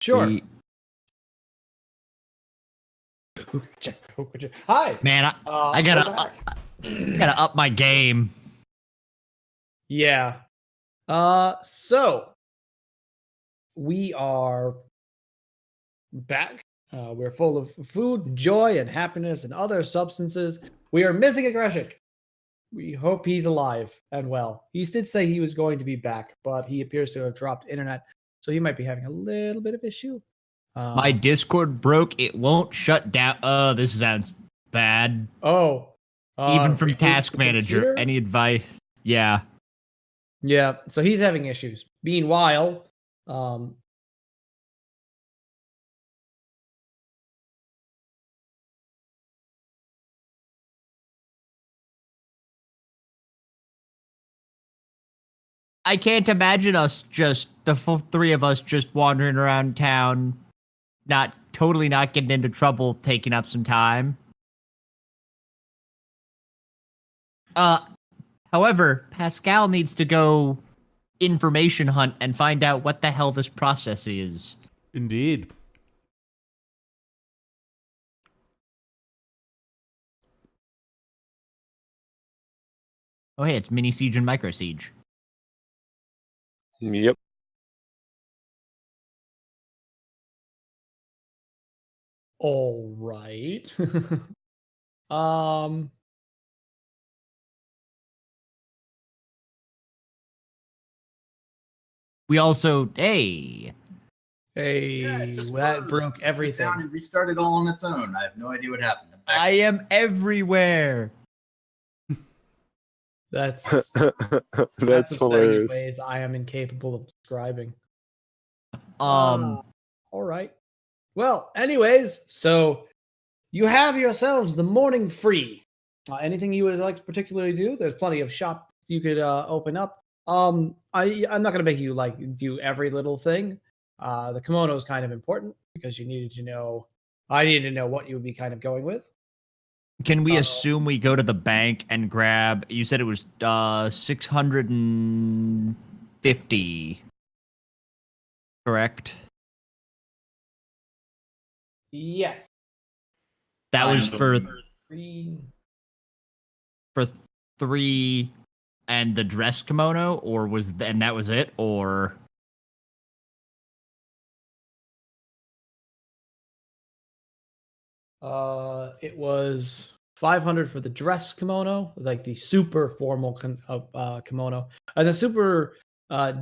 Sure. Hi. Man, I gotta up my game. Yeah. So we are back. We're full of food, joy, and happiness, and other substances. We are missing a Greshik. We hope he's alive and well. He did say he was going to be back, but he appears to have dropped internet, so he might be having a little bit of issue. My Discord broke. It won't shut down. This sounds bad. Oh. Even from reboot Task the Manager. computer? Any advice? Yeah. Yeah, so he's having issues. Meanwhile, I can't imagine us just, the three of us just wandering around town, totally not getting into trouble, taking up some time. However, Pascal needs to go information hunt and find out what the hell this process is. Indeed. Oh, hey, it's Mini Siege and Micro Siege. Yep. all right. um, We also, hey, hey, just that closed. broke It everything. down and restarted all on its own. I have no idea what happened. I am everywhere. That's That's upsetting in hilarious. ways I am incapable of describing. Um, All right. Well, anyways, so you have yourselves the morning free. Anything you would like to particularly do? There's plenty of shop you could open up. I'm not gonna make you like do every little thing. The kimono is kind of important because you needed to know. I needed to know what you would be kind of going with. can we assume we go to the bank and grab, you said it was 650, correct? Yes. That was for Three. for 3 and the dress kimono, or and that was it, or It was 500 for the dress kimono, like the super formal kimono, and the super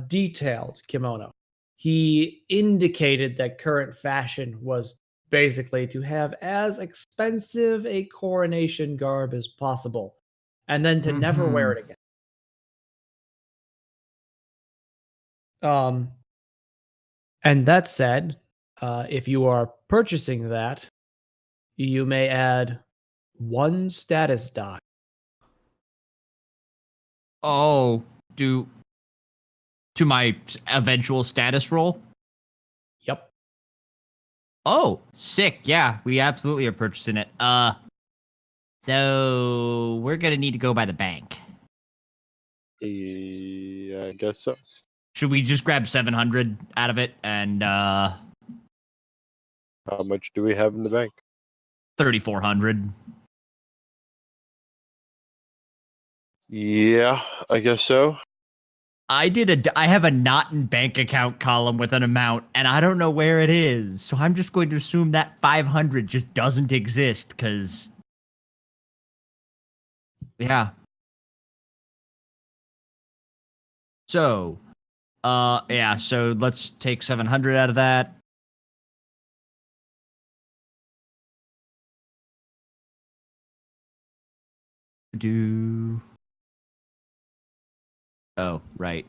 detailed kimono. He indicated that current fashion was basically to have as expensive a coronation garb as possible, and then to never wear it again. And that said, if you are purchasing that, you may add 1 status die. oh, to my eventual status roll? Yep. Oh, sick. Yeah, we absolutely are purchasing it. So we're gonna need to go by the bank. Yeah, I guess so. Should we just grab 700 out of it and How much do we have in the bank? 3,400? Yeah, I guess so. I have a not in bank account column with an amount, and I don't know where it is. So I'm just going to assume that 500 just doesn't exist, because yeah. So, yeah. So let's take 700 out of that. Oh, right.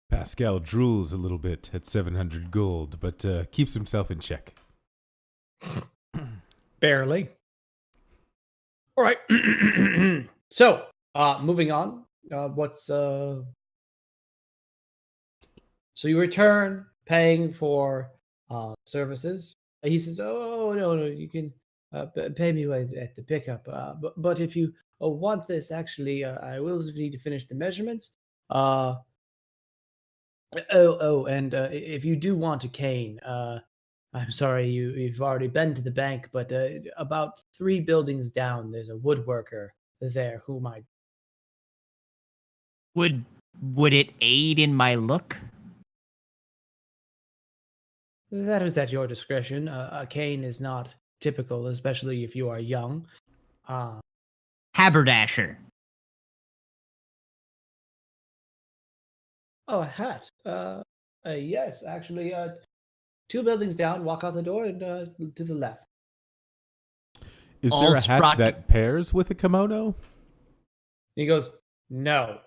Pascal drools a little bit at 700 gold, but keeps himself in check. Barely. All right. So, moving on. So you return paying for services. He says, "Oh no, you can pay me at the pickup. But if you want this, actually, I will need to finish the measurements. Uh, and if you do want a cane, I'm sorry you've already been to the bank, but about 3 buildings down, there's a woodworker there who might." Would it aid in my look? That is at your discretion. A cane is not typical, especially if you are young. Uh, Haberdasher. oh, a hat. Yes, actually. 2 buildings down. Walk out the door and to the left. Is All there a hat sprocket- that pairs with a kimono? He goes, "No."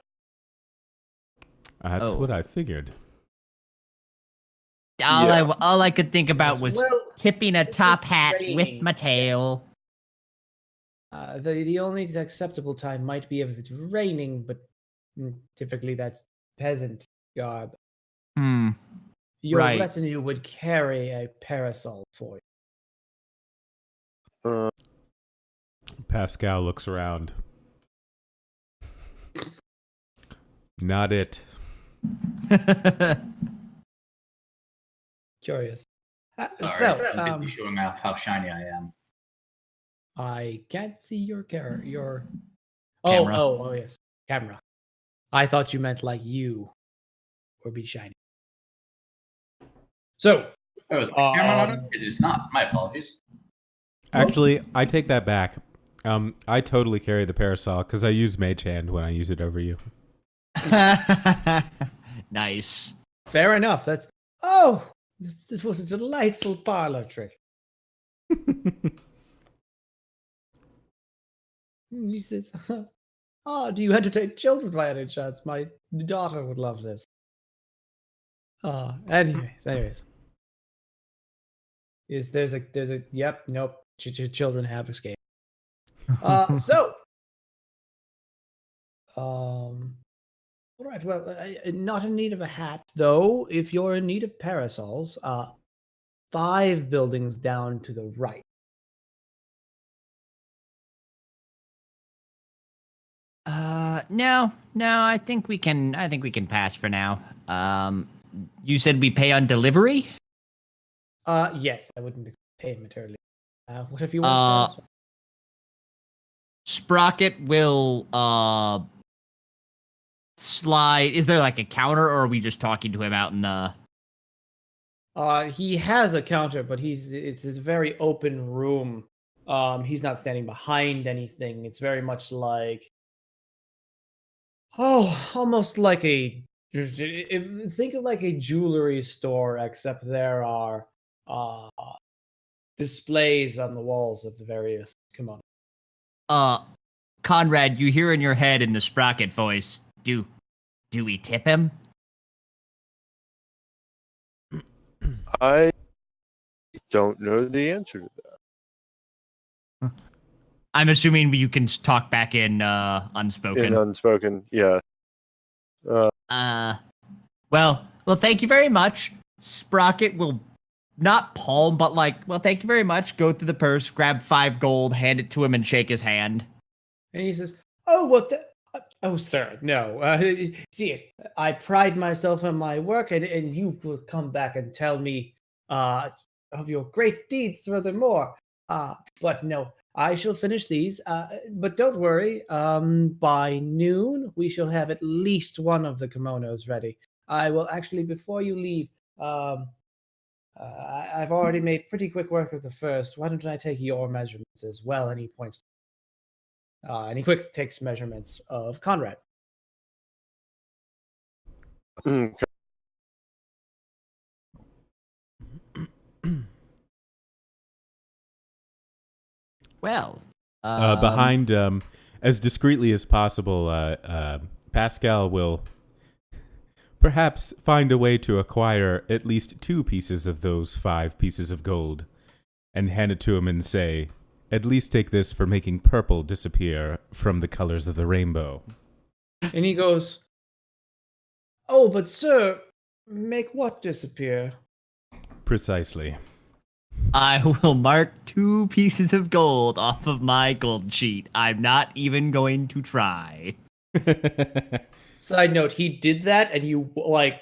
That's Oh. what I figured. All I could think about was Well, tipping a it's top hat with raining. my tail. The only acceptable time might be if it's raining, but typically that's peasant garb. Hmm. Your Right. retinue would carry a parasol for you. Uh, Pascal looks around. Not it. Curious. Sorry, So, I'm gonna be showing off how shiny I am. I can't see your your Camera. Oh yes, camera. I thought you meant like you would be shiny. So, Oh, is my camera not Um, up? It is not. My apologies. Actually, I take that back. I totally carry the parasol because I use Mage Hand when I use it over you. Nice. fair enough. This was a delightful parlor trick. He says, "Oh, do you entertain children by any chance? My daughter would love this." Anyways. There's a yep, nope. Children have escaped. All right. Well, not in need of a hat though. If you're in need of parasols, 5 buildings down to the right. No, I think we can pass for now. You said we pay on delivery? Yes, I wouldn't pay materially. Whatever you want. Satisfy. Sprocket will slide. Is there like a counter, or are we just talking to him out in the? He has a counter, but it's a very open room. He's not standing behind anything. It's very much like, almost like think of like a jewelry store, except there are displays on the walls of the various kimonos. Conrad, you hear in your head in the Sprocket voice. Do we tip him? I don't know the answer to that. I'm assuming you can talk back in unspoken. In unspoken, yeah. Well, thank you very much. Sprocket will not palm, but thank you very much. Go through the purse, grab 5 gold, hand it to him, and shake his hand. And he says, "Oh, what the? Oh, sir, no. I pride myself on my work, and you will come back and tell me of your great deeds furthermore. But no, I shall finish these. But don't worry. By noon, we shall have at least one of the kimonos ready. I will actually, before you leave, I've already made pretty quick work of the first. Why don't I take your measurements as well?" And he points. And he quick takes measurements of Conrad. Okay. Well, Behind, as discreetly as possible, Pascal will perhaps find a way to acquire at least 2 pieces of those 5 pieces of gold and hand it to him and say, "At least take this for making purple disappear from the colors of the rainbow." And he goes, "Oh, but sir, Make what disappear? Precisely. I will mark 2 pieces of gold off of my gold sheet. I'm not even going to try. Side note, he did that and you like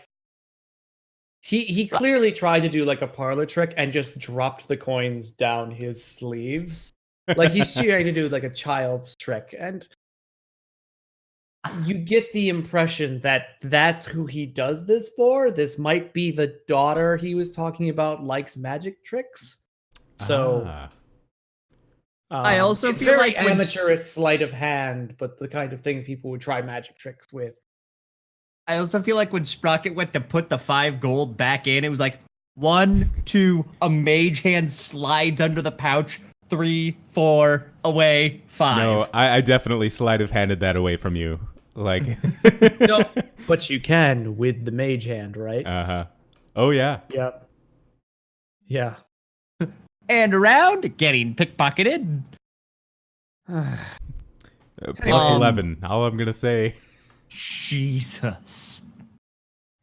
he clearly tried to do like a parlor trick and just dropped the coins down his sleeves. Like he's trying to do like a child's trick, and you get the impression that that's who he does this for. This might be the daughter he was talking about likes magic tricks. So Ah. I also it's feel very like when amateurish sleight of hand, but the kind of thing people would try magic tricks with. I also feel like when Sprocket went to put the 5 gold back in, it was like 1, 2, a mage hand slides under the pouch, 3, 4, away, 5. No, I definitely sleight of handed that away from you. Like, No, but you can with the mage hand, right? uh-huh. Oh, yeah. Yep. Yeah. And around, getting pickpocketed. Plus Um, 11. All I'm going to say. Jesus.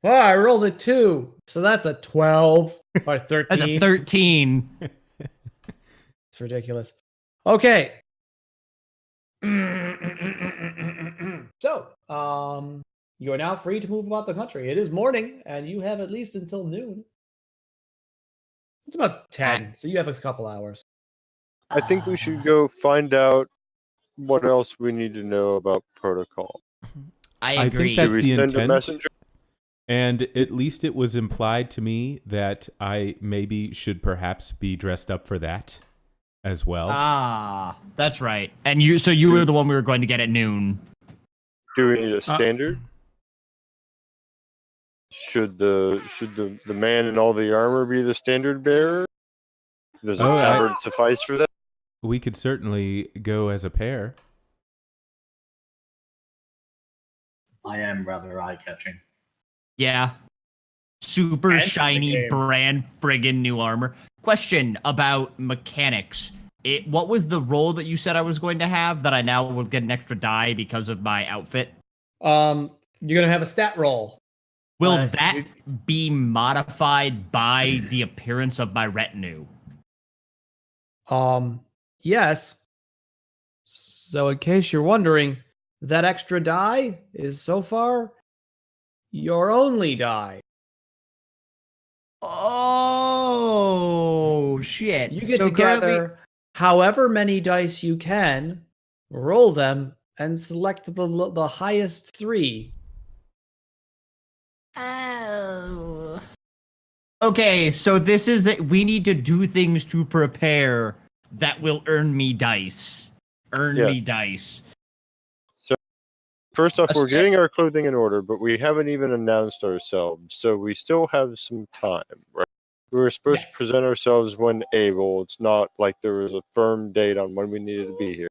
Well, I rolled a 2, so that's a 12 or 13. That's a 13. It's ridiculous. Okay. So, you are now free to move about the country. It is morning, and you have at least until noon. It's about 10, so you have a couple hours. I think we should go find out what else we need to know about protocol. I I agree. think that's Do we the send a intent. messenger? And at least it was implied to me that I maybe should perhaps be dressed up for that as well. Ah, that's right. And you were the one we were going to get at noon. Do we need a standard? Should the man in all the armor be the standard bearer? Does a Oh, tabard suffice for that? We could certainly go as a pair. I am rather eye-catching. Yeah. Super And shiny, the game. brand friggin' new armor. Question about mechanics. What was the role that you said I was going to have that I now will get an extra die because of my outfit? You're gonna have a stat roll. Will Uh, that you- be modified by the appearance of my retinue? Yes. So, in case you're wondering, that extra die is so far your only die. Oh, shit. You get So to currently- gather however many dice you can, roll them, and select the highest 3. Oh. Okay, so this is we need to do things to prepare that will earn me dice. Yeah. Me dice. First off, A we're sta- getting our clothing in order, but we haven't even announced ourselves, so we still have some time, right? We were supposed Yes. to present ourselves when able. It's not like there was a firm date on when we needed to be here.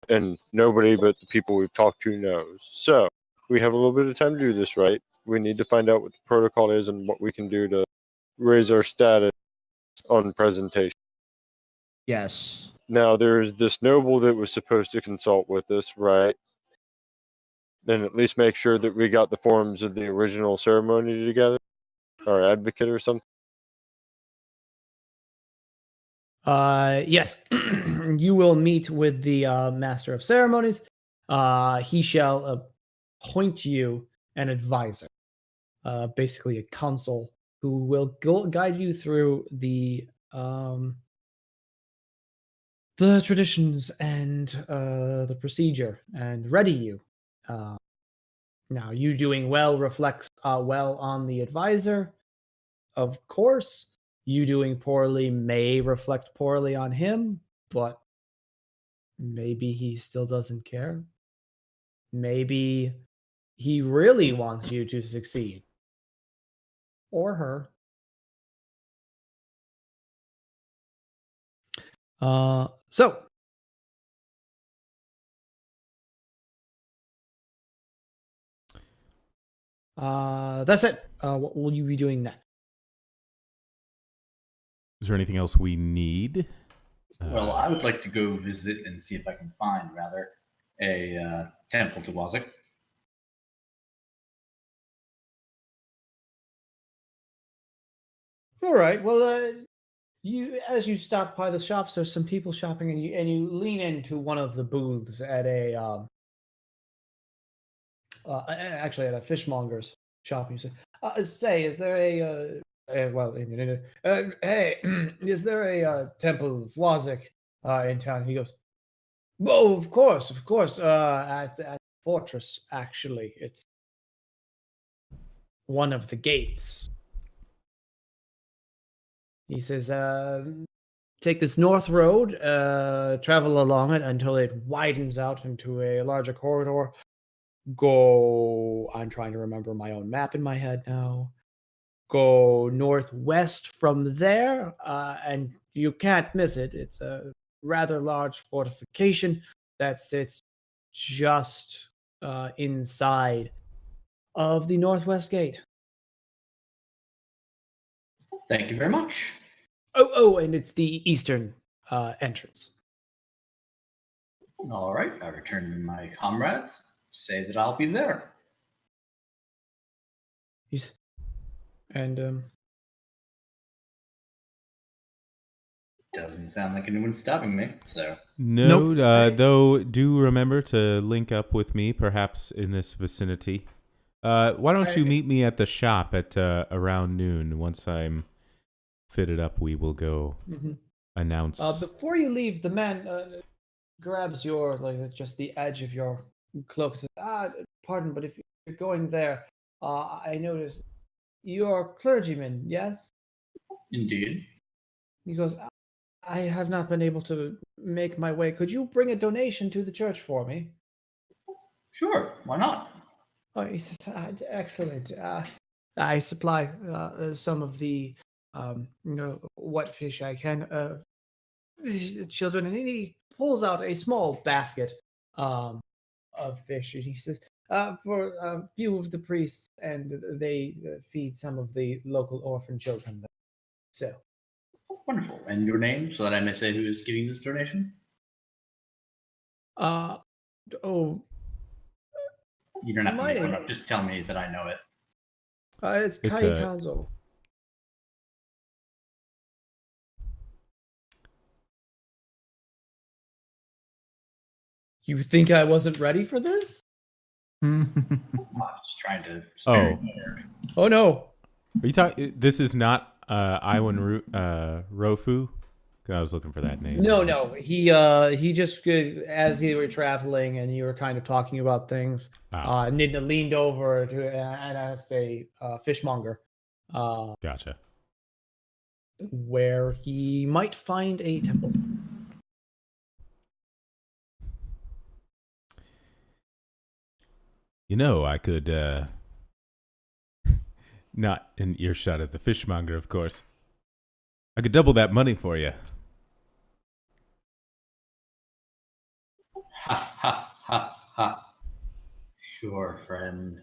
And nobody but the people we've talked to knows. So we have a little bit of time to do this right. We need to find out what the protocol is and what we can do to raise our status on presentation. Yes. Now, there's this noble that was supposed to consult with us, right? And at least make sure that we got the forms of the original ceremony together, our advocate or something. Yes. You will meet with the Master of Ceremonies. He shall appoint you an advisor, basically a counsel who will guide you through the traditions and the procedure and ready you. Now, you doing well reflects well on the advisor, of course. You doing poorly may reflect poorly on him, but maybe he still doesn't care. Maybe he really wants you to succeed. Or her. So that's it. What will you be doing next? Is there anything else we need? Well, I would like to go visit and see if I can find, rather, a temple to Wazik. All right. Well, you as you stop by the shops, there's some people shopping, and you lean into one of the booths at actually at a fishmonger's shop. You say, is there a well, hey, is there a temple of Wazik in town? He goes, "Oh, of course. At the fortress, actually, it's one of the gates." He says, take this north road, travel along it until it widens out into a larger corridor. Go, I'm trying to remember my own map in my head now. Go northwest from there, and you can't miss it. It's a rather large fortification that sits just inside of the northwest gate. Thank you very much. Oh, and it's the eastern entrance. All right, I return to my comrades. Say that I'll be there. He's and Doesn't sound like anyone's stopping me, so. No, Nope. though, do remember to link up with me, perhaps in this vicinity. Why don't you meet me at the shop at around noon? Once I'm fitted up, we will go announce. Before you leave, the man grabs your just the edge of your cloak. Says, pardon, but if you're going there, I noticed you're a clergyman, yes?" Indeed. He goes, "I have not been able to make my way. Could you bring a donation to the church for me?" Sure, why not? Oh, he says, "Excellent. I supply some of the, what fish I can, children," and he pulls out a small basket um, of fish, and he says, "For a few of the priests, and they feed some of the local orphan children." So, Wonderful. And your name, so that I may say who is giving this donation? uh, oh, You don't have to my make one name, up. Just tell me that I know it. it's It's a- Kaikazo. You think I wasn't ready for this? I'm just trying to spare Oh, you. Oh no. are you talking? This is not Iwan Rofu. I was looking for that name. No. He just as they were traveling and you were kind of talking about things. Ah. Nidna leaned over to and asked a fishmonger, Gotcha. where he might find a temple. You know, I could not an earshot at the fishmonger, of course. I could double that money for you. Ha ha ha ha. Sure, friend.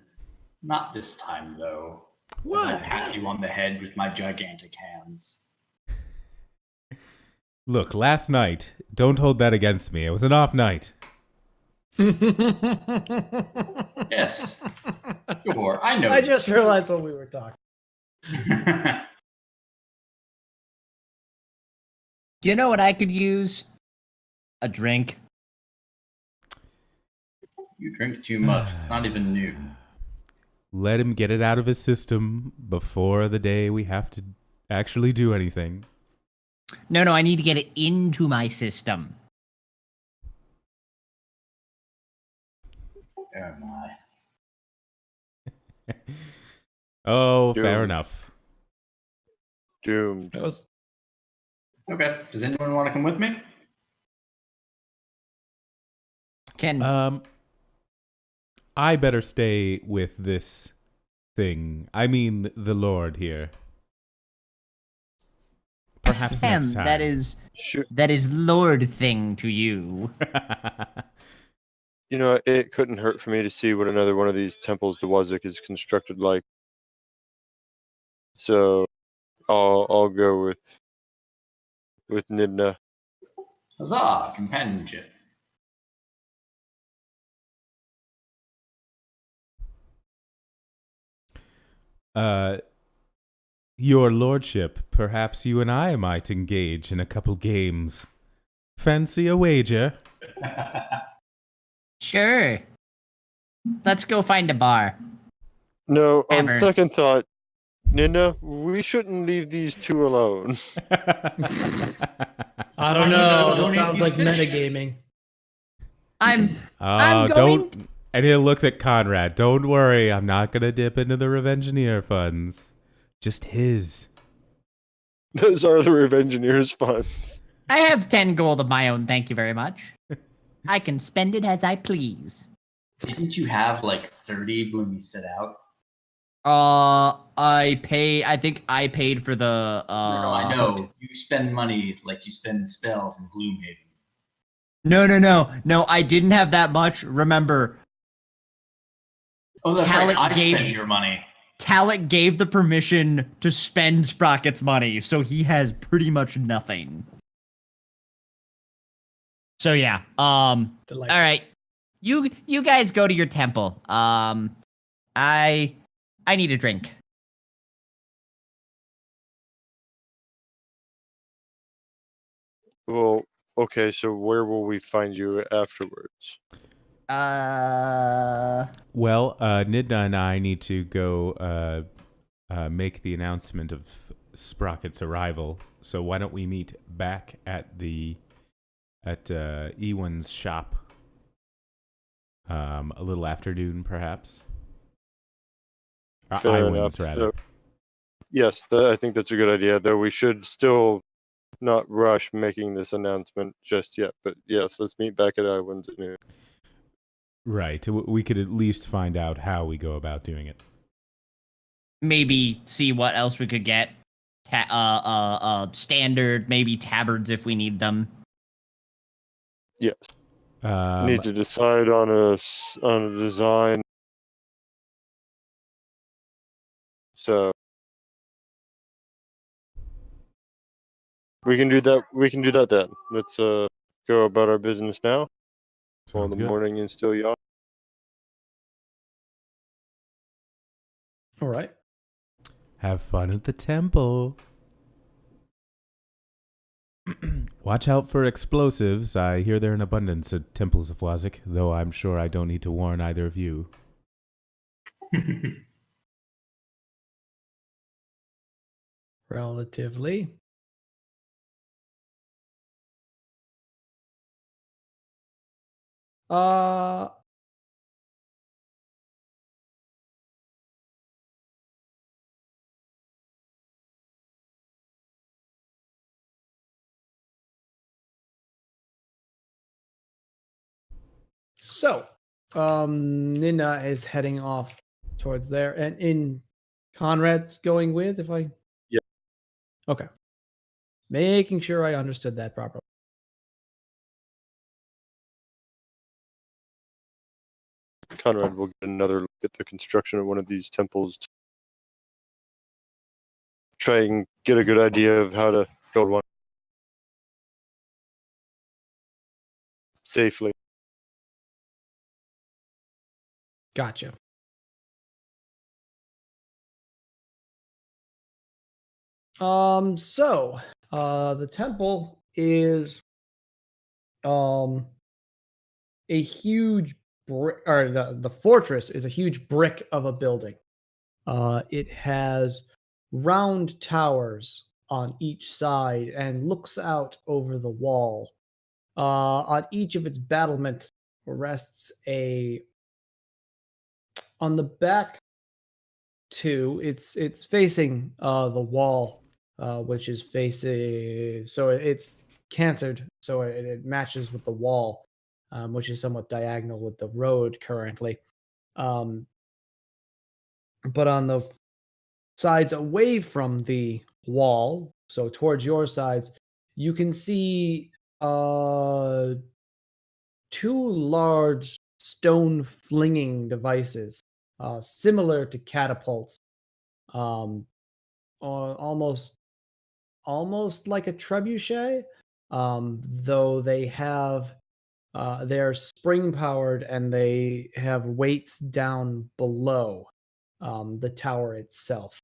Not this time, though. What? As I pat you on the head with my gigantic hands. Look, last night, don't hold that against me. It was an off night. Yes. Sure, I know. I just realized what we were talking. Do you know what I could use? A drink. You drink too much. It's not even noon. Let him get it out of his system before the day we have to actually do anything. No, I need to get it into my system. Oh my. Oh, fair Doomed. enough. Doomed. That was Okay. Does anyone want to come with me? Can I better stay with this thing. I mean, the Lord here. Perhaps next time. that is Lord thing to you. You know, it couldn't hurt for me to see what another one of these temples to Wazik is constructed like. So I'll go with Nidna. Huzzah! Companionship. Your lordship, perhaps you and I might engage in a couple games. Fancy a wager? Sure. Let's go find a bar. No, on Ever. second thought, Nina, we shouldn't leave these two alone. I don't know. That sounds like metagaming. I'm Oh, going- don't. And he looks at Conrad. Don't worry, I'm not gonna dip into the Revengineer funds. Just his. Those are the Revengineers funds. I have 10 gold of my own, thank you very much. I can spend it as I please. Didn't you have like 30 when we set out? I think I paid for the No, I know. You spend money like you spend spells in Gloomhaven. No, I didn't have that much. Remember, Oh, that's Talent right. I gave- spent your money. Talek gave the permission to spend Sprocket's money, so he has pretty much nothing. So yeah, Delightful. all right. You guys go to your temple. I need a drink. Well, okay, so where will we find you afterwards? Well, Nidna and I need to go make the announcement of Sprocket's arrival. So why don't we meet back at Ewan's shop a little afternoon, perhaps? Fair Iwan's, enough. rather. So- yes, I think that's a good idea, though we should still not rush making this announcement just yet. But yes, let's meet back at Iwan's at noon. Right. We could at least find out how we go about doing it. Maybe see what else we could get. Standard, maybe tabards if we need them. Yes, Um, need to decide on a design. So we can do that. We can do that then. Let's go about our business now while sounds the good. morning is still young. All right. Have fun at the temple. Watch out for explosives. I hear they're in abundance at temples of Wazik, though I'm sure I don't need to warn either of you. Relatively. Uh So, Nina is heading off towards there, and in Conrad's going with, if I. Yeah. Okay. Making sure I understood that properly. Conrad will get another look at the construction of one of these temples. To try and get a good idea of how to build one safely. Gotcha. So, the temple is a huge brick, or the fortress is a huge brick of a building. It has round towers on each side and looks out over the wall. On each of its battlements rests on the back two. It's facing the wall, which is facing. So it's cantered, so it matches with the wall, which is somewhat diagonal with the road currently. But on the sides away from the wall, so towards your sides, you can see two large stone flinging devices, similar to catapults, or almost like a trebuchet, though they're spring powered and they have weights down below the tower itself.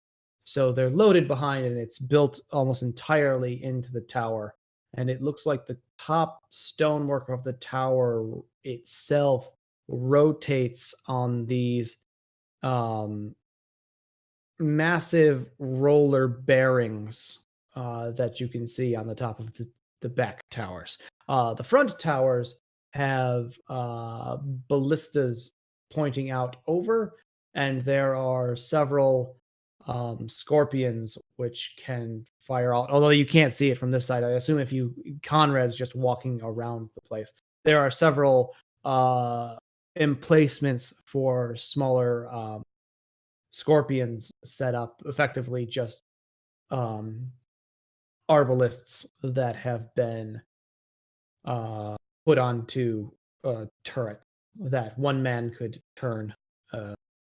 So they're loaded behind, and it's built almost entirely into the tower. And it looks like the top stonework of the tower itself rotates on these um, massive roller bearings that you can see on the top of the back towers. The front towers have ballistas pointing out over, and there are several scorpions which can fire out. Although you can't see it from this side, I assume if you Conrad's just walking around the place. There are several emplacements for smaller scorpions set up, effectively just um, arbalists that have been put onto a turret that one man could turn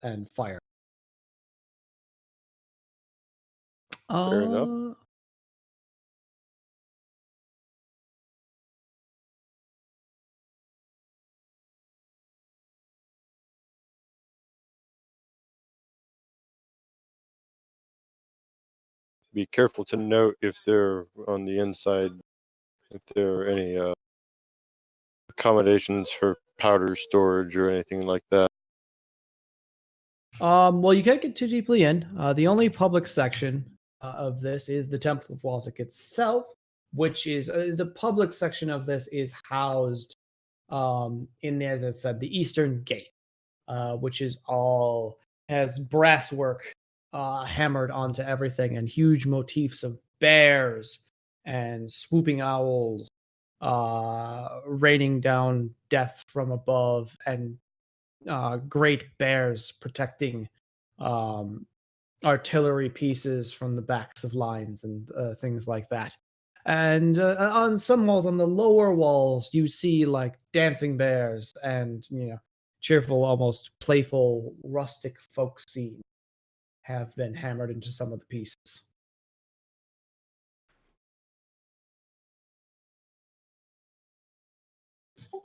and fire. Fair enough. Be careful to note if they're on the inside, if there are any accommodations for powder storage or anything like that. Well, you can't get too deeply in. The only public section of this is the Temple of Walzik itself, which is the public section of this is housed in, as I said, the Eastern Gate, which is all has brass work hammered onto everything and huge motifs of bears and swooping owls raining down death from above, and great bears protecting um, artillery pieces from the backs of lines and things like that. And on some walls, on the lower walls, you see like dancing bears and cheerful, almost playful, rustic folk scenes have been hammered into some of the pieces.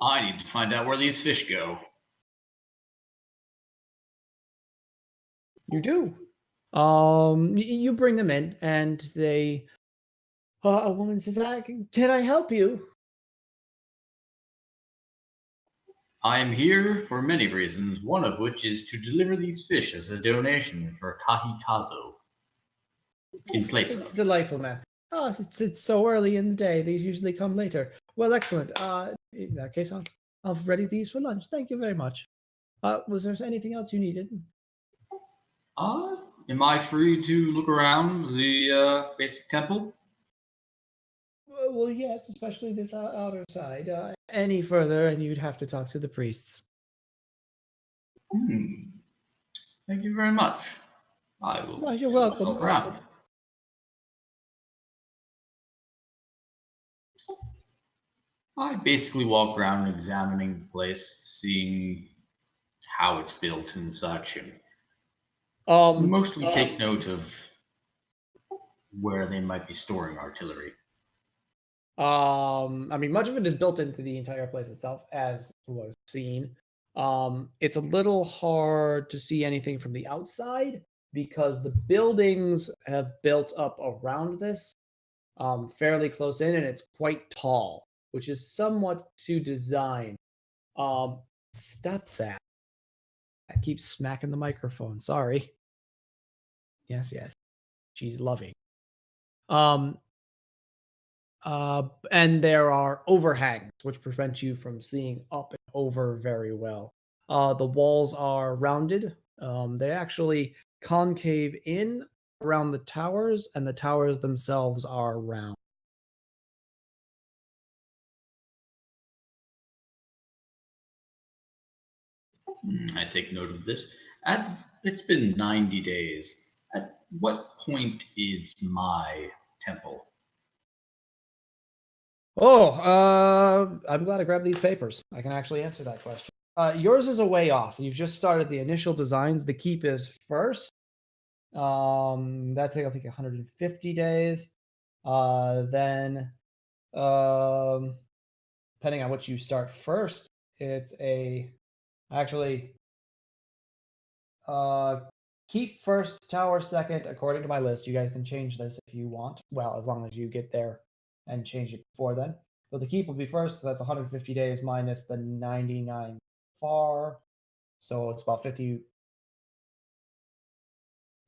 I need to find out where these fish go. You do. You bring them in, and they. A woman says, "Can I help you?" I am here for many reasons, one of which is to deliver these fish as a donation for Pt2 in place of. Delightful, man. Oh, it's so early in the day. These usually come later. Well, excellent. In that case, I'll ready these for lunch. Thank you very much. Was there anything else you needed? Am I free to look around the basic temple? Well, yes, especially this outer side. Any further, and you'd have to talk to the priests. Thank you very much. I will. Well, you're show welcome. myself around. I basically walk around examining the place, seeing how it's built and such, and mostly take note of where they might be storing artillery. I mean, much of it is built into the entire place itself, as was seen. It's a little hard to see anything from the outside because the buildings have built up around this fairly close in, and it's quite tall, which is somewhat to design. Stop that. I keep smacking the microphone. Sorry. Yes. She's loving. And there are overhangs which prevent you from seeing up and over very well. The walls are rounded. They actually concave in around the towers, and the towers themselves are round. I take note of this. It's been 90 days. At what point is my temple? I'm glad I grabbed these papers. I can actually answer that question. Yours is a way off. You've just started the initial designs. The keep is first. That takes I think 150 days. Then, depending on what you start first, it's actually keep first, tower second, according to my list. You guys can change this if you want. Well, as long as you get there and change it before then. But the keep will be first, so that's 150 days minus the 99 far. So it's about 50.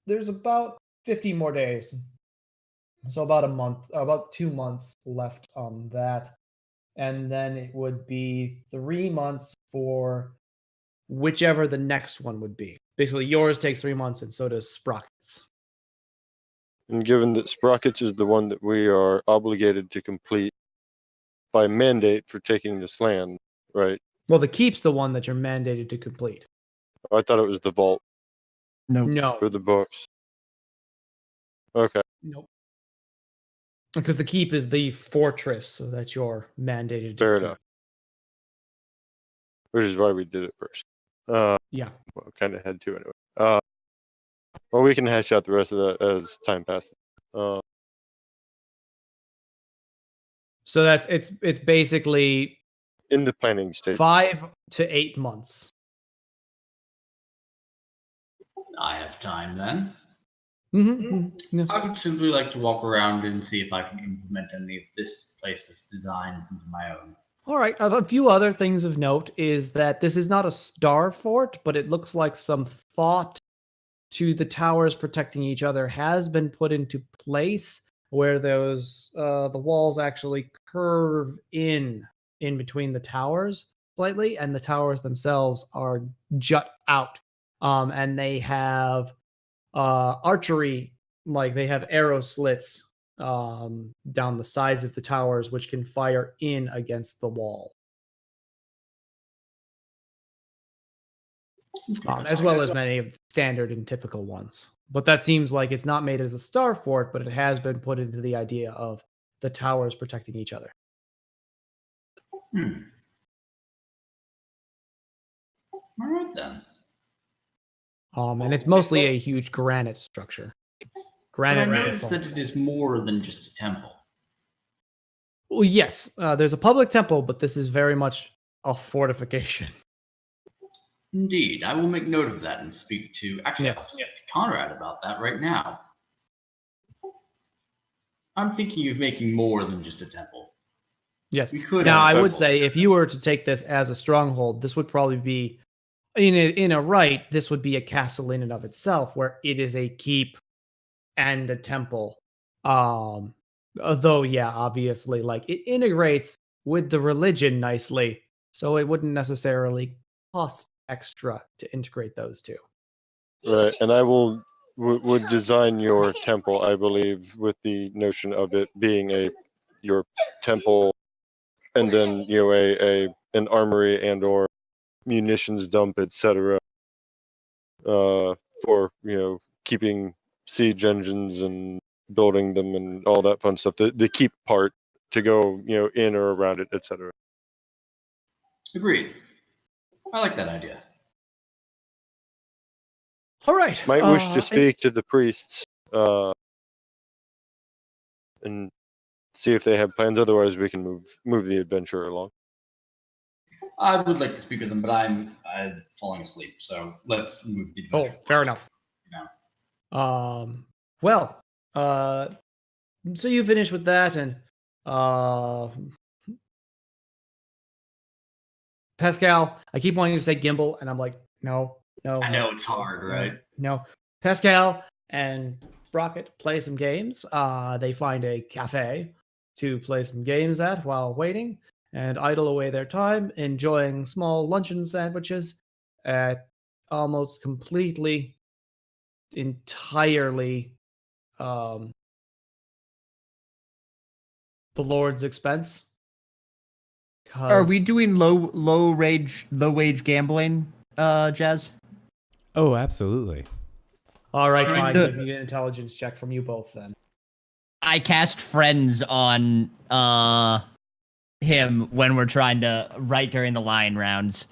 There's about 50 more days. So about a month, about 2 months left on that. And then it would be 3 months for whichever the next one would be. Basically, yours takes 3 months, and so does Sprockets. And given that Sprockets is the one that we are obligated to complete by mandate for taking this land, right? Well, the keep's the one that you're mandated to complete. I thought it was the vault No. for the books. Okay. Nope. Because the keep is the fortress that you're mandated to Fair keep. enough. Which is why we did it first. Yeah. Well, kind of had to anyway. Well, we can hash out the rest of that as time passes. So it's basically In the planning stage. 5 to 8 months. I have time then. Mm-hmm. I would simply like to walk around and see if I can implement any of this place's designs into my own. All right. A few other things of note is that this is not a star fort, but it looks like some thought to the towers protecting each other has been put into place, where those the walls actually curve in between the towers slightly, and the towers themselves are jut out, and they have archery, like they have arrow slits down the sides of the towers, which can fire in against the wall, as well as many of the standard and typical ones. But that seems like it's not made as a star fort, but it has been put into the idea of the towers protecting each other. All right then. And it's mostly a huge granite structure. But I Granite noticed that it is more than just a temple. Well, yes, there's a public temple, but this is very much a fortification. Indeed, I will make note of that and speak to. Actually, Yes. I'll speak to Conrad about that right now. I'm thinking of making more than just a temple. Yes. We could. Now, have I a would temple. say if you were to take this as a stronghold, this would probably be, in a right, this would be a castle in and of itself, where it is a keep and a temple. Though, yeah, obviously, like it integrates with the religion nicely, so it wouldn't necessarily cost extra to integrate those two. Right. And I would design your temple, I believe, with the notion of it being your temple, and then an armory and or munitions dump, etc. For keeping siege engines and building them and all that fun stuff. The keep part to go in or around it, etc. Agreed. I like that idea. All right. Might wish to speak to the priests and see if they have plans. Otherwise, we can move the adventure along. I would like to speak with them, but I'm falling asleep. So let's move the adventure. fair enough. Yeah. Well, so you finish with that, and Pascal, I keep wanting to say Gimbal, and I'm like, no. I know it's hard, right? No. Pascal and Sprocket play some games. They find a cafe to play some games at while waiting and idle away their time, enjoying small luncheon sandwiches at almost entirely the Lord's expense. Are we doing low wage gambling, Jazz? Oh, absolutely. All right, fine. The- Give me an intelligence check from you both then. I cast friends on him when we're trying to write during the line rounds.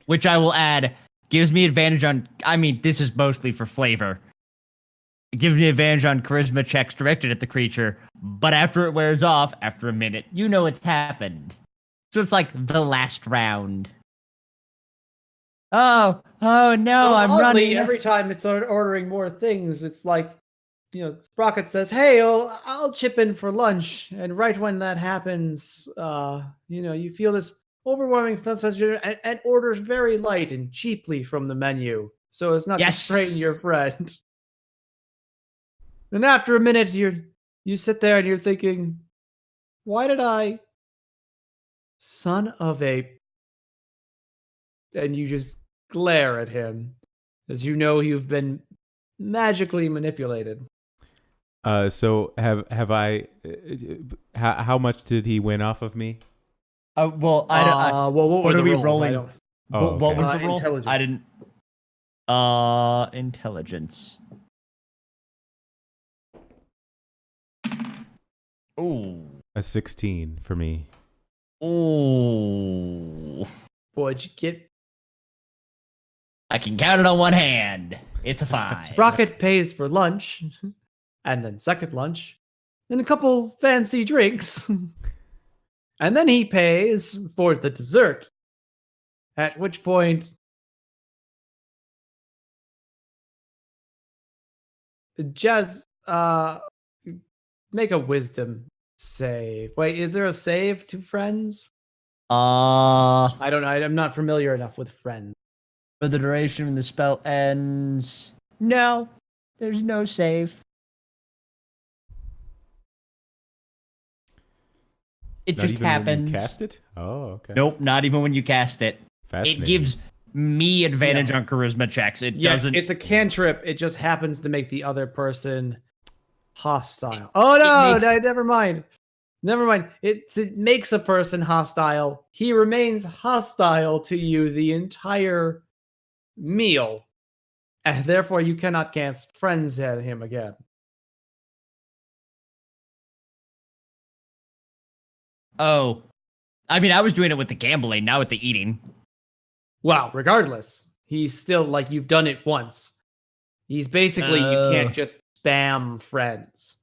Which I will add gives me advantage on, I mean, this is mostly for flavor. It gives me advantage on charisma checks directed at the creature, but after it wears off, after a minute, you know it's happened. So it's like the last round. Oh no, So I'm oddly, running. every time it's ordering more things, it's like, Sprocket says, "Hey, I'll chip in for lunch," and right when that happens, you feel this overwhelming sensation and orders very light and cheaply from the menu, so as not to strain Yes. your friend. And after a minute, you sit there and you're thinking, "Why did I, son of a?" And you just glare at him, as you know you've been magically manipulated. So have I? How much did he win off of me? Well, Well, what were what the are we rolls? rolling? I don't. Oh, What okay. was the roll? Intelligence. I didn't. Intelligence. Ooh. A 16 for me. Ooh. What'd you get? I can count it on one hand. It's a 5. Sprocket pays for lunch, and then second lunch, then a couple fancy drinks, and then he pays for the dessert. At which point, Jazz, make a wisdom save. Wait, is there a save to friends? I don't know. I'm not familiar enough with friends. For the duration when the spell ends. No, there's no save. It Not just even happens. when you cast it? Oh, okay. Nope, not even when you cast it. Fascinating. It gives me advantage on charisma checks. It doesn't. It's a cantrip. It just happens to make the other person hostile. Never mind. Never mind. It makes a person hostile. He remains hostile to you the entire meal, and therefore you cannot cast friends at him again. Oh, I mean, I was doing it with the gambling, not with the eating. Well, regardless, he's still like you've done it once. He's basically you can't just spam friends.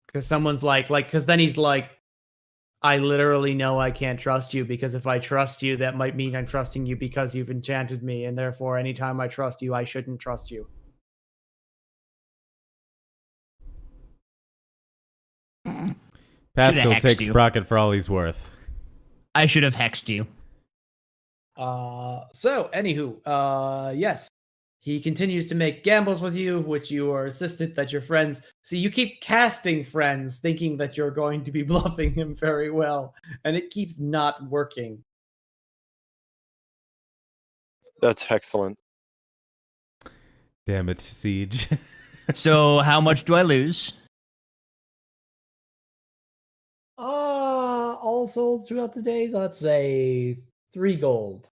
Because someone's because then he's like, I literally know I can't trust you because if I trust you, that might mean I'm trusting you because you've enchanted me, and therefore anytime I trust you, I shouldn't trust you. Pascal takes you. Sprocket for all he's worth. I should have hexed you. So, anywho, yes. He continues to make gambles with you, which you are insistent that your friends... See, you keep casting friends, thinking that you're going to be bluffing him very well, and it keeps not working. That's excellent. Damn it, Siege. So, how much do I lose? All sold throughout the day, let's say 3 gold.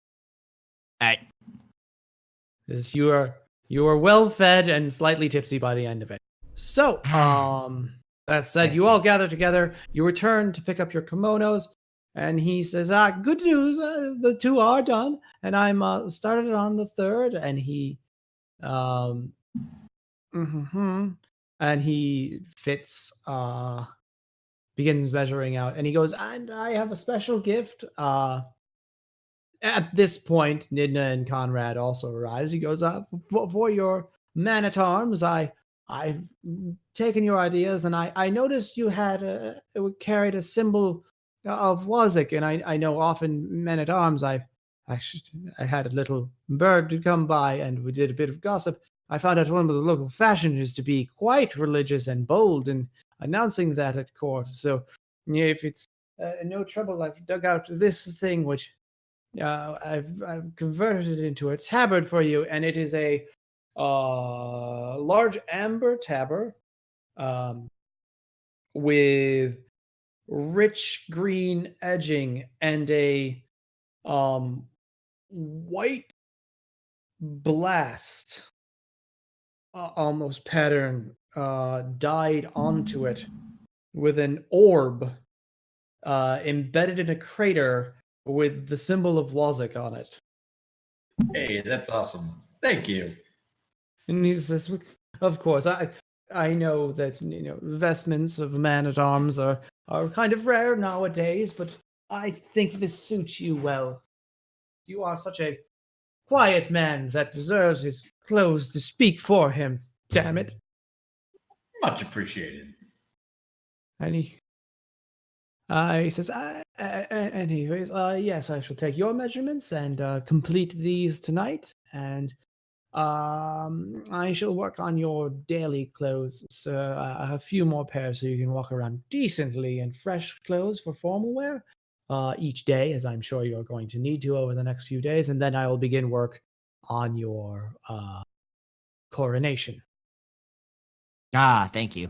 Because you are well fed and slightly tipsy by the end of it. So, that said, you all gather together. You return to pick up your kimonos, and he says, good news, the 2 are done, and I'm started on the 3rd, and he, and he fits, begins measuring out, and he goes, and I have a special gift, At this point, Nidna and Conrad also arrives. He goes, for your man-at-arms, I've taken your ideas, and I noticed you had carried a symbol of Wazik, and I know often men-at-arms, I had a little bird to come by, and we did a bit of gossip. I found out one of the local fashioners to be quite religious and bold in announcing that at court. So, if it's no trouble, I've dug out this thing, which I've converted it into a tabard for you, and it is a large amber tabard with rich green edging and a white blast almost pattern dyed onto it with an orb embedded in a crater with the symbol of Wazik on it. Hey, that's awesome. Thank you. And he says, of course, I know that vestments of man-at-arms are kind of rare nowadays, but I think this suits you well. You are such a quiet man that deserves his clothes to speak for him. Damn it! Much appreciated. And he says, anyways, yes, I shall take your measurements and complete these tonight, and I shall work on your daily clothes, sir. A few more pairs so you can walk around decently in fresh clothes for formal wear each day, as I'm sure you're going to need to over the next few days, and then I will begin work on your coronation. Ah, thank you.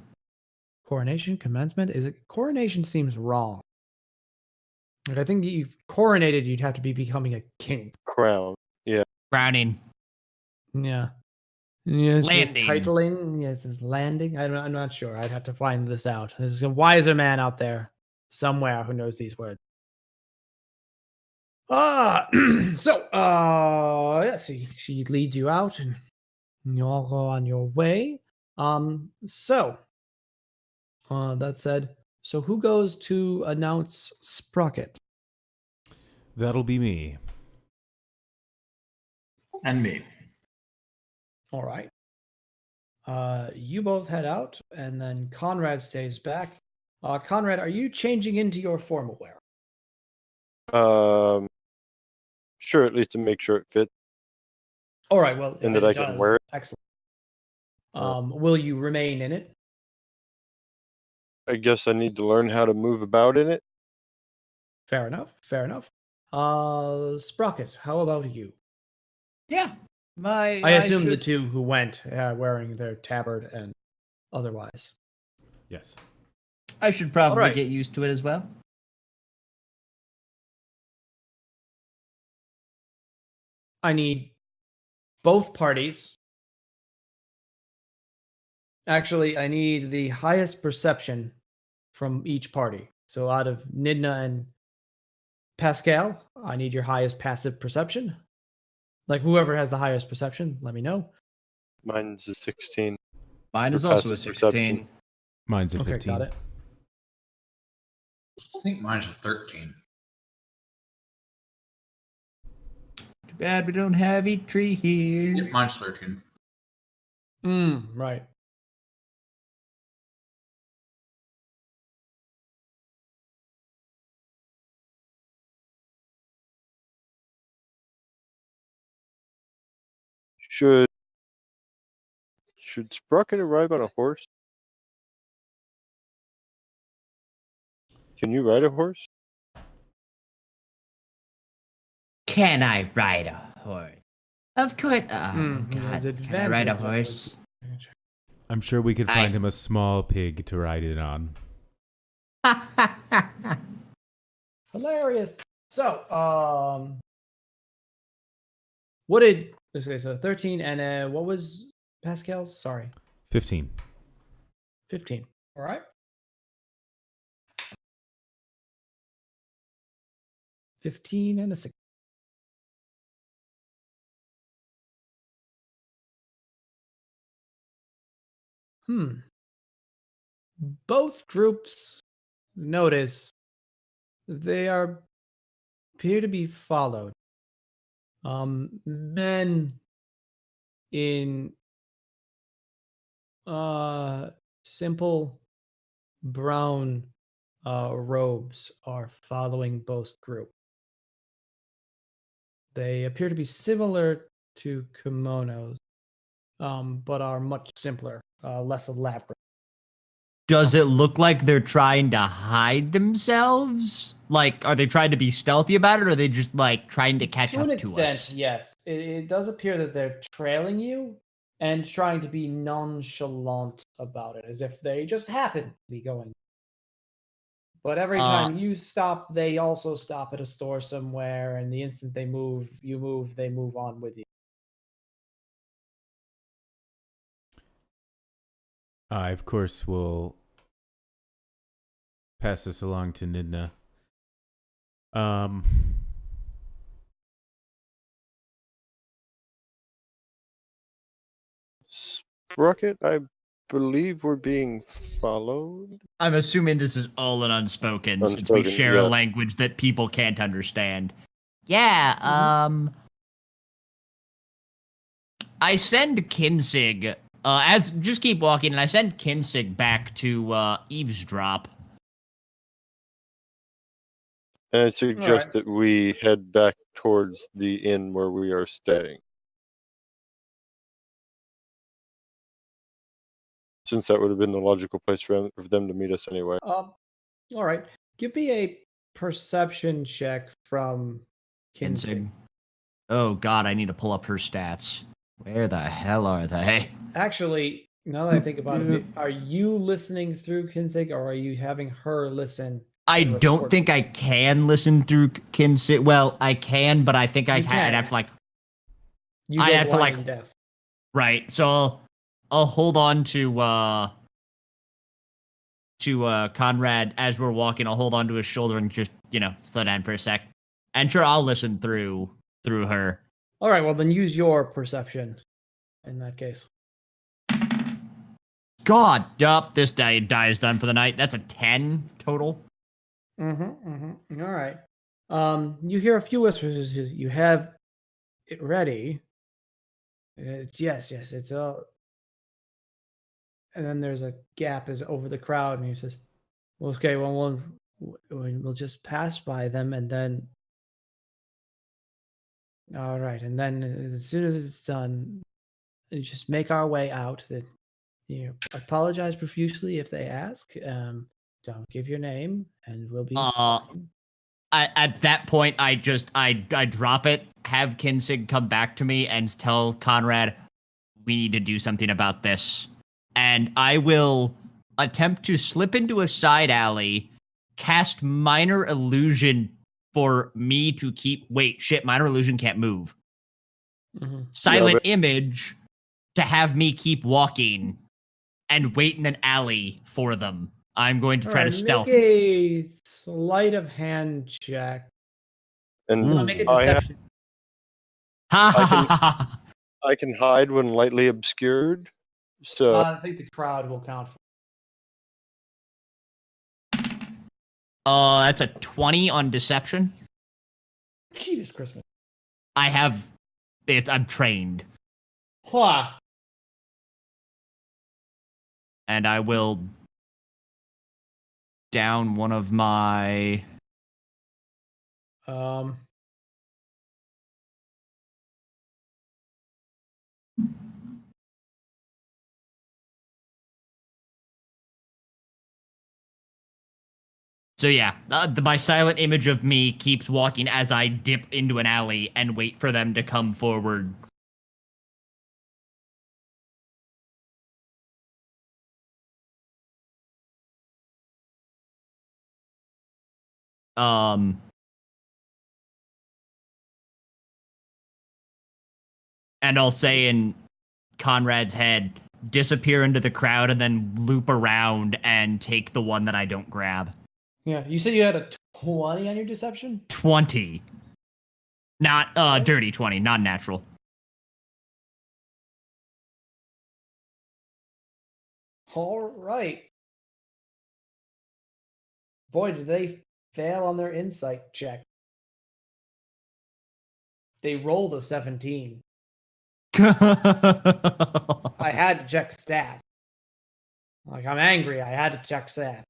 Coronation commencement? Is it coronation? Seems wrong. Like, I think you've coronated, you'd have to be becoming a king. Crown. Yeah. Crowning. Yeah. Yeah, it's Landing. Titling. Yes, it's landing. I'm not sure. I'd have to find this out. There's a wiser man out there somewhere who knows these words. Yes, she leads you out and you all go on your way. That said, so who goes to announce Sprocket? That'll be me. And me. All right. You both head out, and then Conrad stays back. Conrad, are you changing into your formal wear? Sure, at least to make sure it fits All right. Well, and that I can wear it. Excellent. Will you remain in it? I guess I need to learn how to move about in it. Fair enough. Fair enough. Sprocket, how about you? Yeah. I assume the two who went wearing their tabard and otherwise. Yes. I should probably Alright. get used to it as well. I need both parties. Actually, I need the highest perception from each party. So out of Nidna and Pascal, I need your highest passive perception. Like whoever has the highest perception, let me know. Mine's a 16. Mine is For also a passive 16. perception. Mine's a Okay, 15. got it. I think mine's a 13. Too bad we don't have a tree here. Yep, mine's 13. Right. Should Sprocket arrive on a horse? Can you ride a horse? Can I ride a horse? Of course. Oh He has my god. Can I ride a advantage over horse? I'm sure we could find I- him a small pig to ride it on. Hilarious. So, what did okay? So 13 and what was Pascal's? Sorry, 15. 15. All right. 15 and a 6. Both groups notice they appear to be followed. Men in simple brown robes are following both groups. They appear to be similar to kimonos, but are much simpler, less elaborate. Does it look like they're trying to hide themselves? Like, are they trying to be stealthy about it, or are they just, like, trying to catch To an up to extent, us? yes. It does appear that they're trailing you and trying to be nonchalant about it, as if they just happen to be going. But every time you stop, they also stop at a store somewhere, and the instant they move, you move, they move on with you. I, of course, will pass this along to Nidna. Sprocket, I believe we're being followed. I'm assuming this is all in unspoken, since we Unspoken, share a yeah. language that people can't understand. Yeah, I send Kinsig, as just keep walking, and I send Kinsig back to eavesdrop. And I suggest Alright. that we head back towards the inn where we are staying. Since that would have been the logical place for them to meet us anyway. All right. Give me a perception check from Kinsey. Oh God, I need to pull up her stats. Where the hell are they? Actually, now that I think about it, are you listening through Kinsey, or are you having her listen? I and don't report? think I can listen through Kinsey. Well, I can, but I think I'd have to like. You I'd go have to, blind like, and deaf. Right. So I'll hold on to Conrad as we're walking. I'll hold on to his shoulder and just, slow down for a sec. And sure, I'll listen through her. All right. Well, then use your perception in that case. God, yup, this die is done for the night. That's a 10 total. All right. You hear a few whispers. You have it ready. It's yes. It's all. And then there's a gap is over the crowd, and he says, "Well, okay, well, we'll just pass by them, and then, all right, and then as soon as it's done, just make our way out. That apologize profusely if they ask. Don't give your name, and we'll be fine." At that point, I drop it, have Kinsig come back to me, and tell Conrad, we need to do something about this. And I will attempt to slip into a side alley, cast Minor Illusion for me to keep. Wait, shit, Minor Illusion can't move. Silent Image to have me keep walking and wait in an alley for them. I'm going to try to stealth. Make a sleight of hand check. And Make a deception. I can hide when lightly obscured. So I think the crowd will count for. That's a 20 on deception. Jesus Christmas. I'm trained. Huh. And I will down one of my So yeah, my silent image of me keeps walking as I dip into an alley and wait for them to come forward. And I'll say in Conrad's head, disappear into the crowd and then loop around and take the one that I don't grab. Yeah, you said you had a 20 on your deception? 20. Not dirty 20, not natural. All right. Boy, did they fail on their insight check. They rolled a 17. I had to check stat. Like, I'm angry. I had to check stat.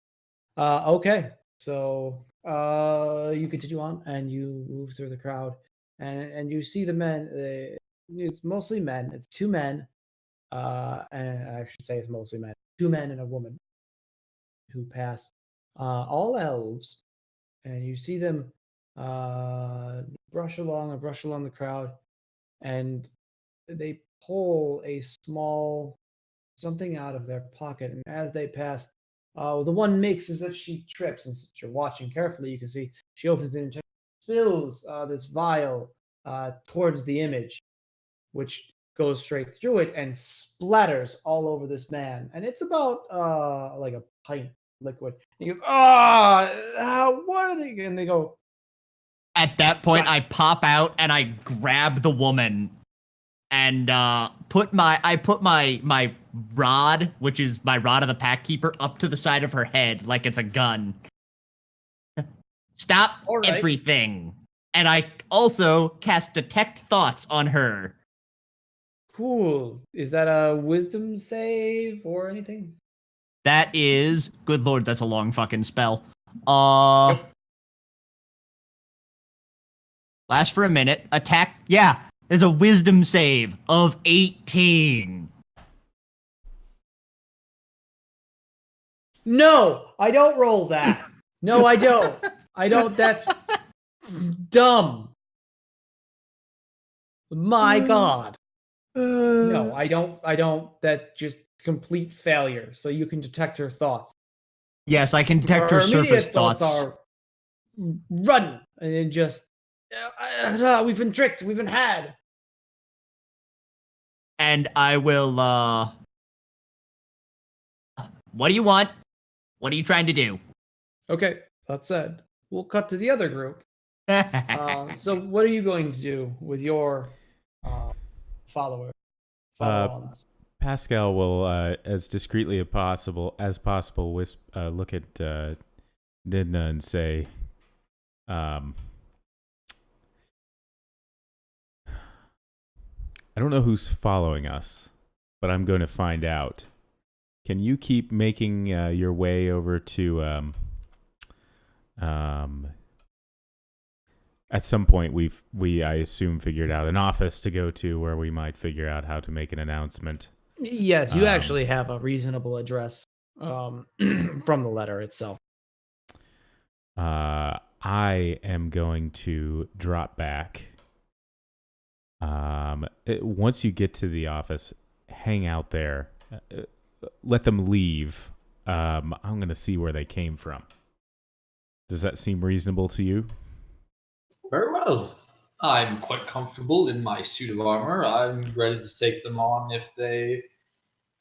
Okay. So you continue on and you move through the crowd and you see the men. It's mostly men. It's two men. And I should say it's mostly men. Two men and a woman who pass. All elves. And you see them brush along the crowd. And they pull a small something out of their pocket. And as they pass, the one makes as if she trips. And since you're watching carefully, you can see she opens it and spills this vial towards the image, which goes straight through it and splatters all over this man. And it's about like a pint liquid. And he goes, what? And they go. At that point, I pop out and I grab the woman and put my rod, which is my rod of the pack keeper, up to the side of her head like it's a gun. Stop everything. And I also cast detect thoughts on her. Cool. Is that a wisdom save or anything? That is, good lord, that's a long fucking spell. Last for a minute. Attack. Yeah, there's a wisdom save of 18. No, I don't roll that. No, I don't. I don't. That's dumb. My God. No, I don't. I don't. That's just complete failure. So you can detect her thoughts. Yes, I can detect her immediate surface thoughts. are run and then just we've been tricked. We've been had. And I will, what do you want? What are you trying to do? Okay, that said, we'll cut to the other group. So what are you going to do with your follower? Follow-ons? Pascal will, as discreetly as possible, look at Nidna and say, I don't know who's following us, but I'm going to find out. Can you keep making your way over to at some point we I assume figured out an office to go to where we might figure out how to make an announcement. Yes, you actually have a reasonable address from the letter itself. I am going to drop back. Once you get to the office, hang out there. Let them leave. I'm going to see where they came from. Does that seem reasonable to you? Very well. I'm quite comfortable in my suit of armor. I'm ready to take them on if they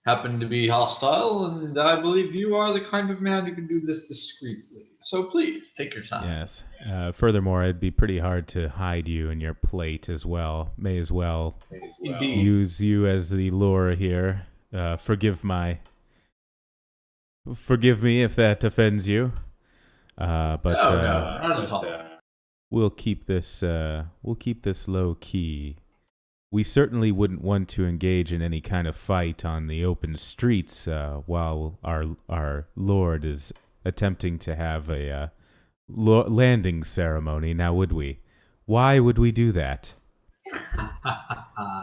happen to be hostile, and I believe you are the kind of man who can do this discreetly. So please, take your time. Yes. Furthermore, it'd be pretty hard to hide you in your plate as well. May as well Indeed. use you as the lure here. Forgive me if that offends you. But no, not at all. we'll keep this low key. We certainly wouldn't want to engage in any kind of fight on the open streets while our lord is attempting to have a landing ceremony. Now, would we? Why would we do that?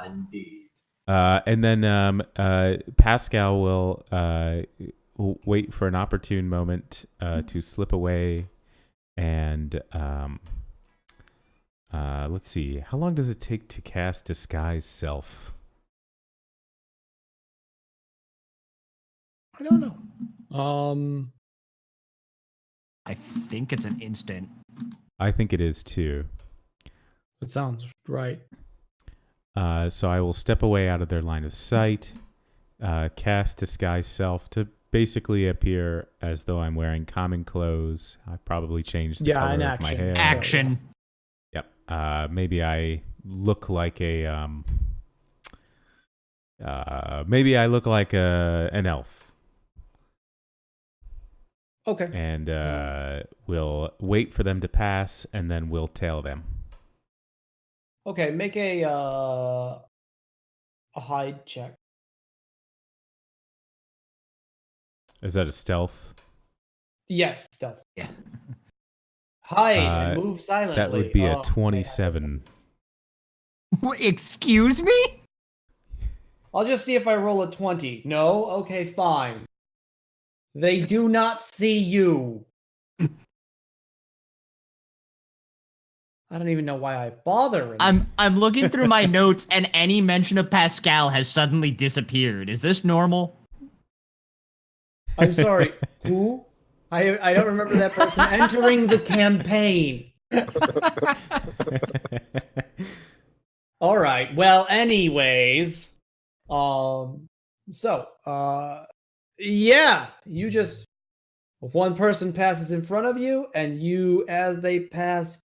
Indeed. And then Pascal will wait for an opportune moment to slip away and let's see. How long does it take to cast Disguise Self? I don't know. I think it's an instant. I think it is too. It sounds right. So I will step away out of their line of sight, cast Disguise Self to basically appear as though I'm wearing common clothes. I've probably changed the color of my hair. Action. Yep. Maybe I look like an elf. Okay. And we'll wait for them to pass, and then we'll tail them. Okay, make a hide check. Is that a stealth? Yes, stealth. Yeah. Hide and move silently. That would be a 27. Excuse me? I'll just see if I roll a 20. No? Okay, fine. They do not see you. I don't even know why I bother. I'm looking through my notes, and any mention of Pascal has suddenly disappeared. Is this normal? I'm sorry. Who? I don't remember that person entering the campaign. All right. Well, anyways, yeah, you just one person passes in front of you, and you, as they pass,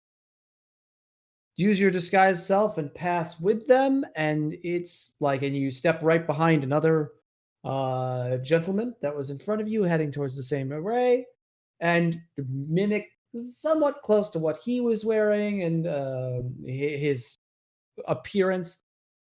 use your disguised self and pass with them, and it's like, and you step right behind another gentleman that was in front of you, heading towards the same array, and mimic somewhat close to what he was wearing and his appearance,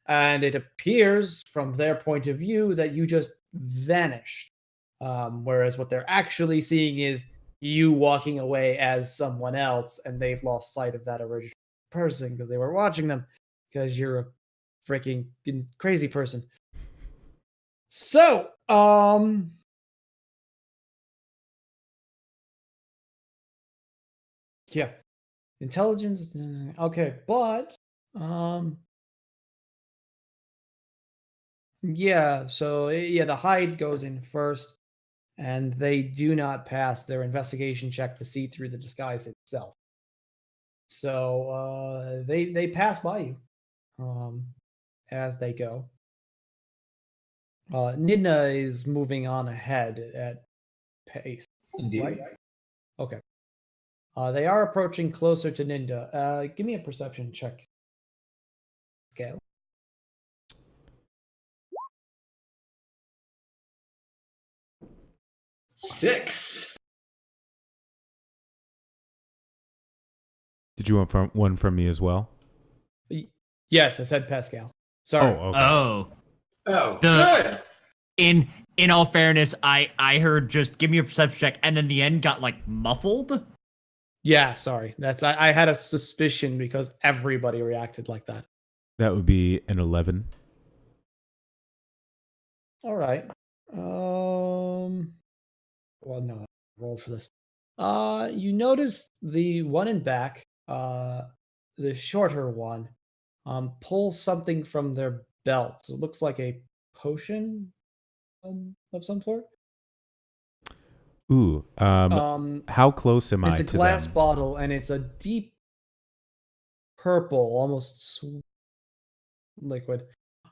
and it appears from their point of view that you just vanished. Whereas what they're actually seeing is you walking away as someone else, and they've lost sight of that original person because they were watching them because you're a freaking crazy person. So, yeah, intelligence. Okay, but yeah. So yeah, the hide goes in first, and they do not pass their investigation check to see through the disguise itself. So they pass by you as they go. Nidna is moving on ahead at pace, Indeed. right? Okay. They are approaching closer to Ninda. Give me a perception check. Scale. 6. Did you want one from me as well? Yes, I said Pascal. Sorry. Oh, okay. Oh, The- good. In all fairness, I heard just give me a perception check, and then the end got like muffled. Yeah, sorry. That's I had a suspicion because everybody reacted like that. That would be an 11. All right. Well, no, I rolled for this. You notice the one in back, the shorter one, pulls something from their belt. It looks like a potion of some sort. Ooh. How close am I It's to a glass them? bottle, and it's a deep purple, almost liquid.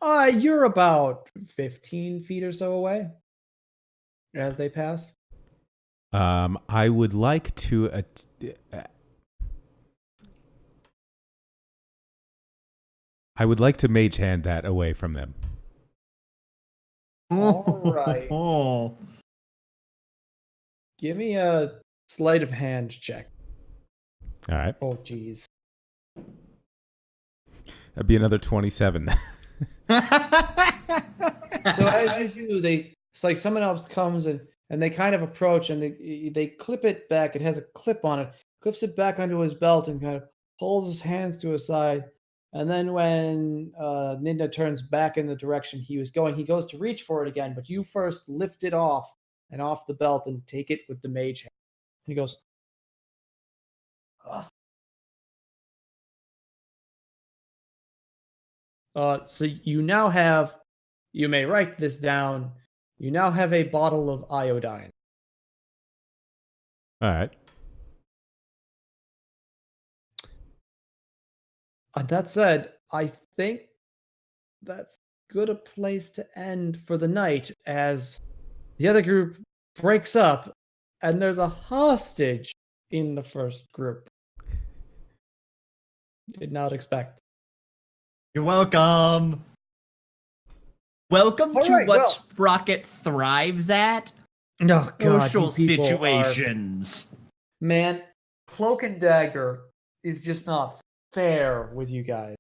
You're about 15 feet or so away as they pass. I would like to. I would like to mage hand that away from them. All right. Oh. Give me a sleight of hand check. All right. Oh, geez. That'd be another 27. So as you do, it's like someone else comes and they kind of approach and they clip it back. It has a clip on it. Clips it back onto his belt and kind of pulls his hands to his side. And then when Ninda turns back in the direction he was going, he goes to reach for it again. But you first lift it off the belt and take it with the mage hand. And he goes, so you now have, you may write this down, you now have a bottle of iodine. All right. That said, I think that's good a place to end for the night as the other group breaks up and there's a hostage in the first group. Did not expect. You're welcome. Welcome All to right, what well- Sprocket thrives at. Oh, God, Social you people situations. Man, Cloak and Dagger is just not fair with you guys.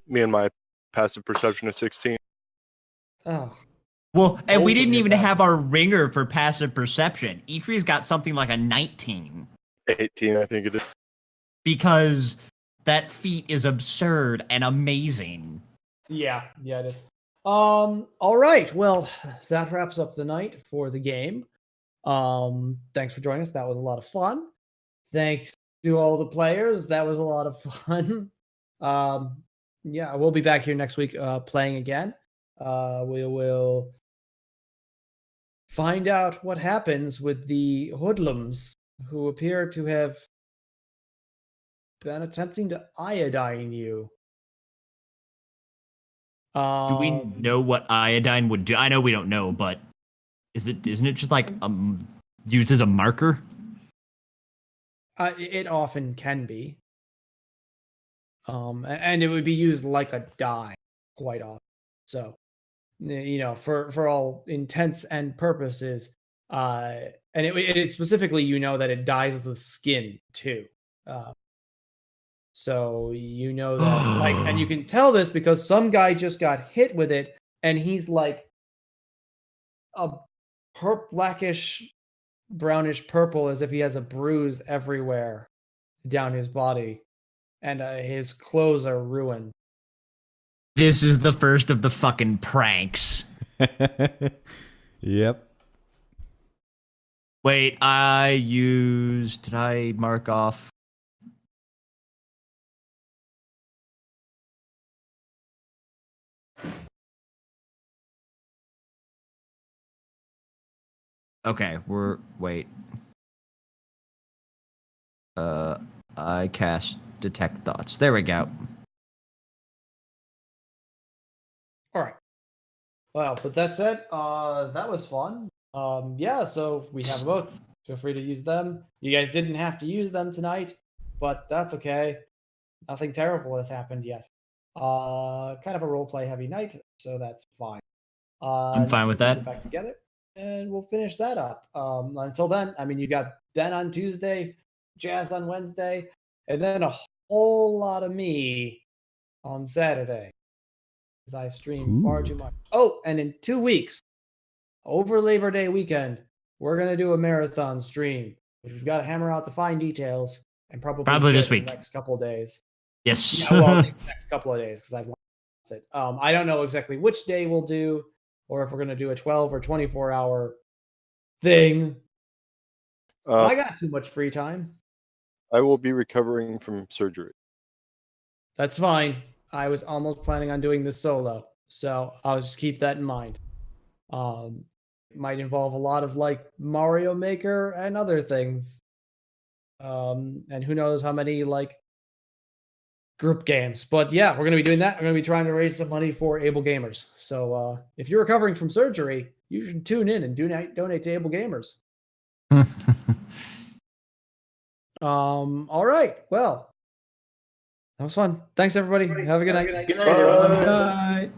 Me and my passive perception of 16. Oh, Well, and we Both of didn't your even guys. have our ringer for passive perception. Eitree's got something like a 19 18, I think it is. because that feat is absurd and amazing. yeah, it is. All right. Well, that wraps up the night for the game. Thanks for joining us. That was a lot of fun. Thanks to all the players. That was a lot of fun. Yeah, we'll be back here next week playing again. We will find out what happens with the hoodlums who appear to have been attempting to iodine you. Do we know what iodine would do? I know we don't know, but isn't it just like used as a marker? It often can be. And it would be used like a dye quite often. So, you know, for all intents and purposes, and it specifically, you know, that it dyes the skin too. So you know that, like, and you can tell this because some guy just got hit with it, and he's like a blackish, brownish purple, as if he has a bruise everywhere down his body, and his clothes are ruined. This is the first of the fucking pranks. Yep. Wait, did I mark off? Okay, wait. I cast detect thoughts. There we go. All right. Well, with that said, that was fun. Yeah, so we have votes. Feel free to use them. You guys didn't have to use them tonight, but that's okay. Nothing terrible has happened yet. Kind of a roleplay heavy night, so that's fine. I'm fine with we'll that. Get back together, and we'll finish that up. Until then, I mean, you got Ben on Tuesday, Jazz on Wednesday, and then a whole lot of me on Saturday, because I stream far too much. Oh, and in 2 weeks, over Labor Day weekend, we're gonna do a marathon stream, which we've got to hammer out the fine details, and probably this in week. the next couple of days. Yes. Yeah, well, the next couple of days, because I've it. I don't know exactly which day we'll do, or if we're gonna do a 12 or 24-hour thing. I got too much free time. I will be recovering from surgery. That's fine. I was almost planning on doing this solo, so I'll just keep that in mind. It might involve a lot of like Mario Maker and other things. And who knows how many like group games. But yeah, we're gonna be doing that. We're gonna be trying to raise some money for Able Gamers. So if you're recovering from surgery, you should tune in and donate to Able Gamers. All right. Well, that was fun. Thanks everybody. Have a good night. Good night, everyone. Bye.